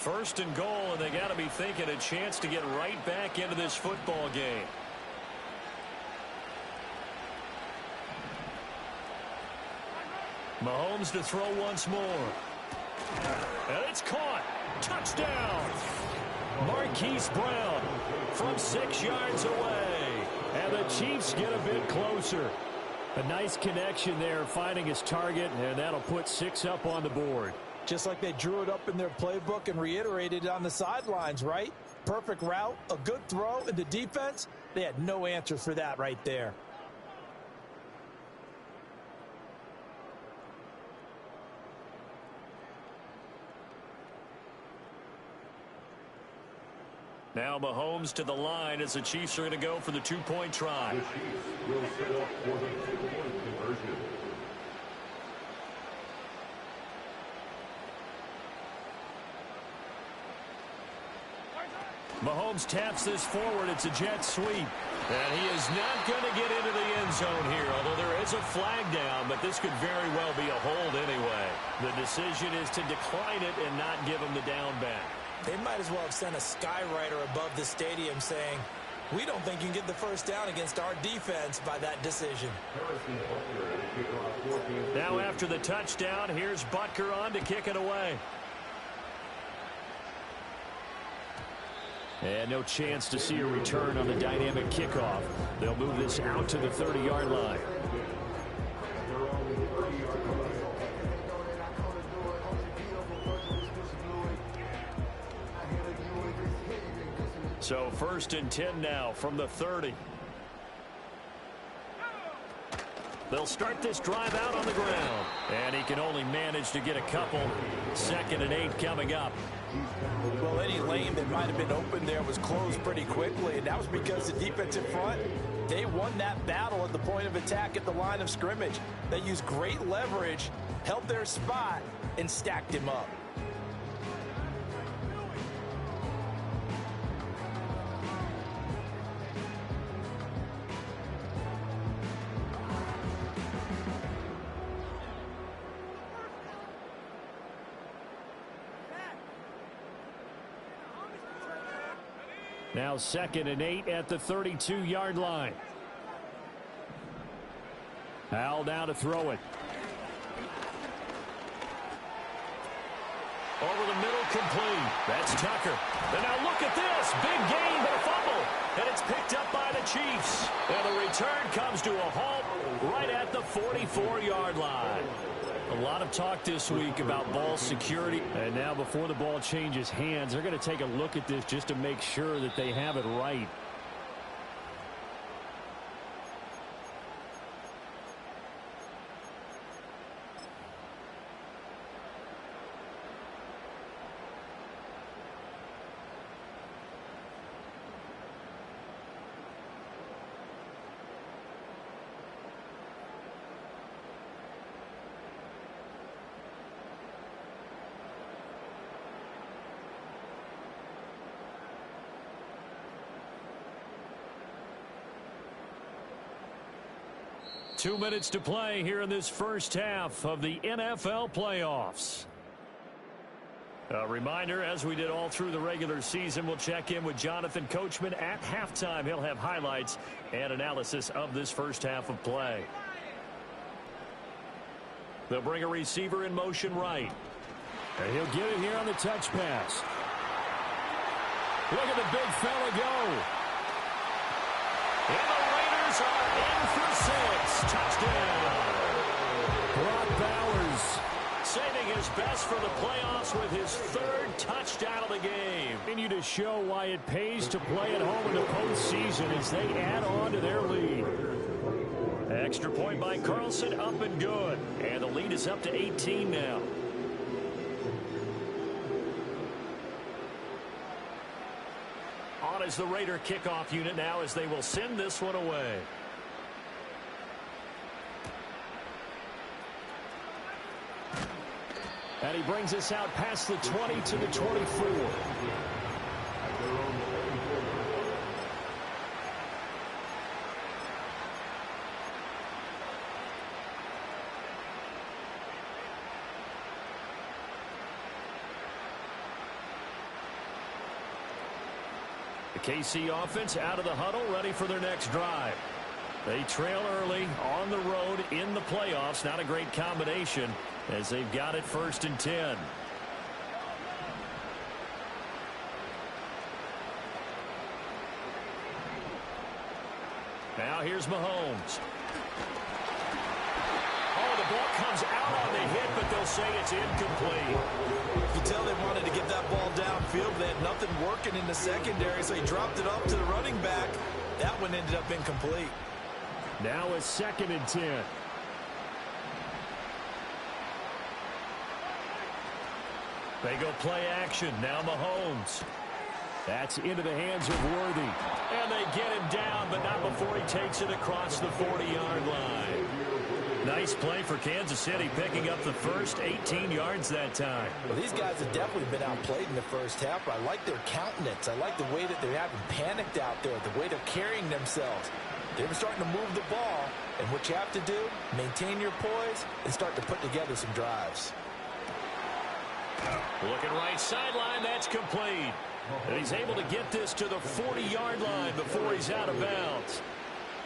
First and goal, and they got to be thinking a chance to get right back into this football game. Mahomes to throw once more. And it's caught. Touchdown. Marquise Brown from 6 yards away. And the Chiefs get a bit closer. A nice connection there, finding his target, and that'll put 6 up on the board. Just like they drew it up in their playbook and reiterated it on the sidelines, right? Perfect route, a good throw, and the defense, they had no answer for that right there. Now Mahomes to the line as the Chiefs are going to go for the 2-point try. The Chiefs will set up for the 2-point conversion. Mahomes taps this forward. It's a jet sweep. And he is not going to get into the end zone here, although there is a flag down, but this could very well be a hold anyway. The decision is to decline it and not give him the down back. They might as well have sent a skywriter above the stadium saying, we don't think you can get the first down against our defense by that decision. Now after the touchdown, here's Butker on to kick it away. And no chance to see a return on the dynamic kickoff. They'll move this out to the 30-yard line. So 1st and 10 now from the 30. They'll start this drive out on the ground. And he can only manage to get a couple. 2nd and 8 coming up. Well, any lane that might have been open there was closed pretty quickly, and that was because the defense in front, they won that battle at the point of attack at the line of scrimmage. They used great leverage, held their spot, and stacked him up. Now 2nd and 8 at the 32-yard line. Al now to throw it. Over the middle, complete. That's Tucker. And now look at this. Big gain, but a fumble. And it's picked up by the Chiefs. And the return comes to a halt right at the 44-yard line. A lot of talk this week about ball security. And now before the ball changes hands, they're going to take a look at this just to make sure that they have it right. Two minutes to play here in this first half of the NFL playoffs. A reminder, as we did all through the regular season, we'll check in with Jonathan Coachman at halftime. He'll have highlights and analysis of this first half of play. They'll bring a receiver in motion right. And he'll get it here on the touch pass. Look at the big fella go. And the Raiders are in for 6. Touchdown. Brock Bowers saving his best for the playoffs with his 3rd touchdown of the game. Continue to show why it pays to play at home in the postseason as they add on to their lead. Extra point by Carlson, up and good. And the lead is up to 18 now. On is the Raider kickoff unit now as they will send this one away. And he brings us out past the 20 to the 24. KC offense out of the huddle, ready for their next drive. They trail early on the road in the playoffs. Not a great combination as they've got it 1st and 10. Now here's Mahomes. Oh, the ball comes out on the hit, but they'll say it's incomplete. You can tell they wanted to get that ball downfield. They had nothing working in the secondary, so he dropped it off to the running back. That one ended up incomplete. Now it's 2nd and 10. They go play action. Now Mahomes. That's into the hands of Worthy. And they get him down, but not before he takes it across the 40-yard line. Nice play for Kansas City, picking up the first 18 yards that time. Well, these guys have definitely been outplayed in the first half. I like their countenance. I like the way that they haven't panicked out there, the way they're carrying themselves. They're starting to move the ball, and what you have to do, maintain your poise and start to put together some drives. Looking right sideline, that's complete. And he's able to get this to the 40-yard line before he's out of bounds.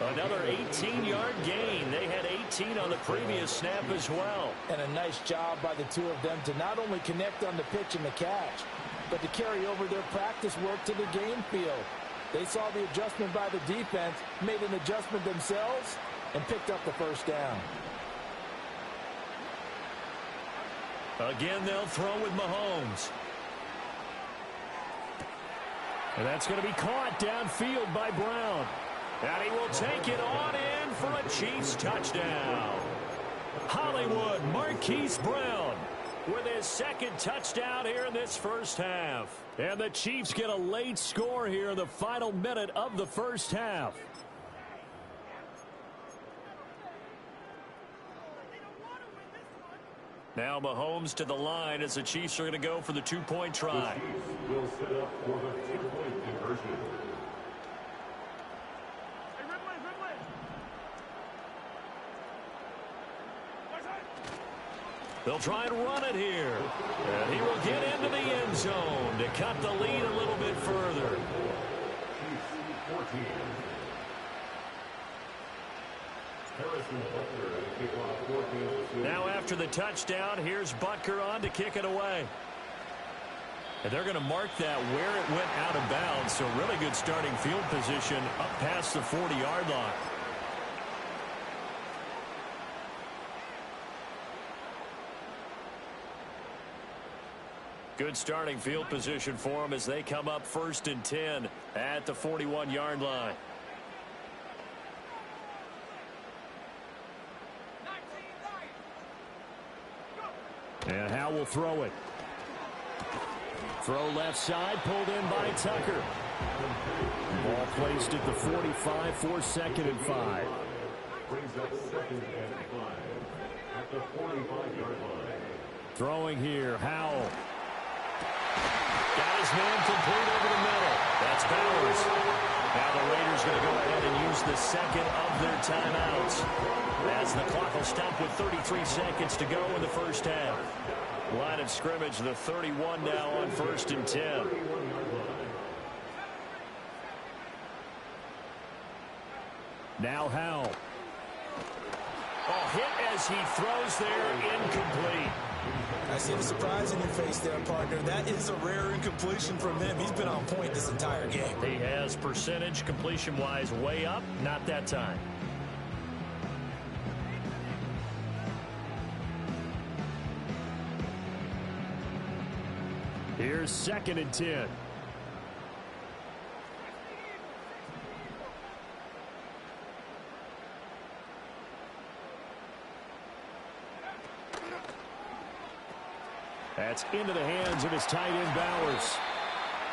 Another 18-yard gain. They had 18 on the previous snap as well. And a nice job by the two of them to not only connect on the pitch and the catch, but to carry over their practice work to the game field. They saw the adjustment by the defense, made an adjustment themselves, and picked up the first down. Again, they'll throw with Mahomes. And that's going to be caught downfield by Brown. And he will take it on in for a Chiefs touchdown. Hollywood Marquise Brown with his 2nd touchdown here in this first half. And the Chiefs get a late score here in the final minute of the first half. Now Mahomes to the line as the Chiefs are going to go for the 2-point try. The Chiefs will set up for the 2-point conversion. They'll try and run it here. And he will get into the end zone to cut the lead a little bit further. Chiefs 14. Now after the touchdown, here's Butker on to kick it away. And they're going to mark that where it went out of bounds. So really good starting field position up past the 40-yard line. Good starting field position for them as they come up 1st and 10 at the 41-yard line. And Howe will throw it. Throw left side, pulled in by Tucker. Ball placed at the 45 for 2nd and 5. Brings up 2nd and 5 at the 45-yard line. Throwing here, Howell. Got his man complete over the middle. That's Bowers. Now the Raiders going to go ahead and use the 2nd of their timeouts, as the clock will stop with 33 seconds to go in the first half. Line of scrimmage, the 31 now on 1st and 10. Now Howell. Oh, hit as he throws there, incomplete. I see the surprise in your face there, partner. That is a rare incompletion from him. He's been on point this entire game. He has percentage completion-wise way up, not that time. Here's 2nd and 10. That's into the hands of his tight end, Bowers.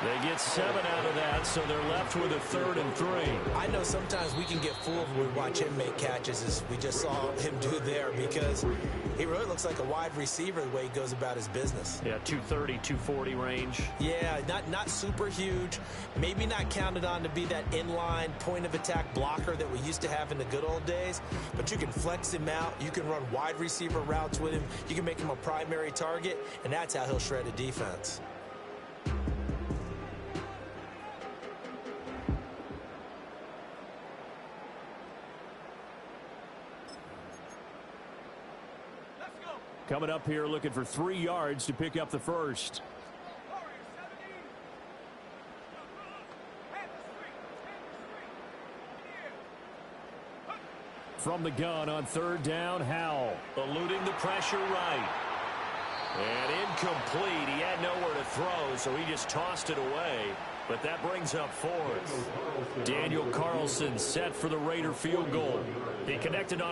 They get 7 out of that, so they're left with a 3rd and 3. I know sometimes we can get fooled when we watch him make catches, as we just saw him do there, because he really looks like a wide receiver the way he goes about his business. Yeah, 230, 240 range. Yeah, not super huge. Maybe not counted on to be that inline point-of-attack blocker that we used to have in the good old days, but you can flex him out. You can run wide receiver routes with him. You can make him a primary target, and that's how he'll shred a defense. Coming up here looking for 3 yards to pick up the first. From the gun on 3rd down, Howell. Eluding the pressure right. And incomplete. He had nowhere to throw, so he just tossed it away. But that brings up 4th. Daniel Carlson set for the Raider field goal. He connected on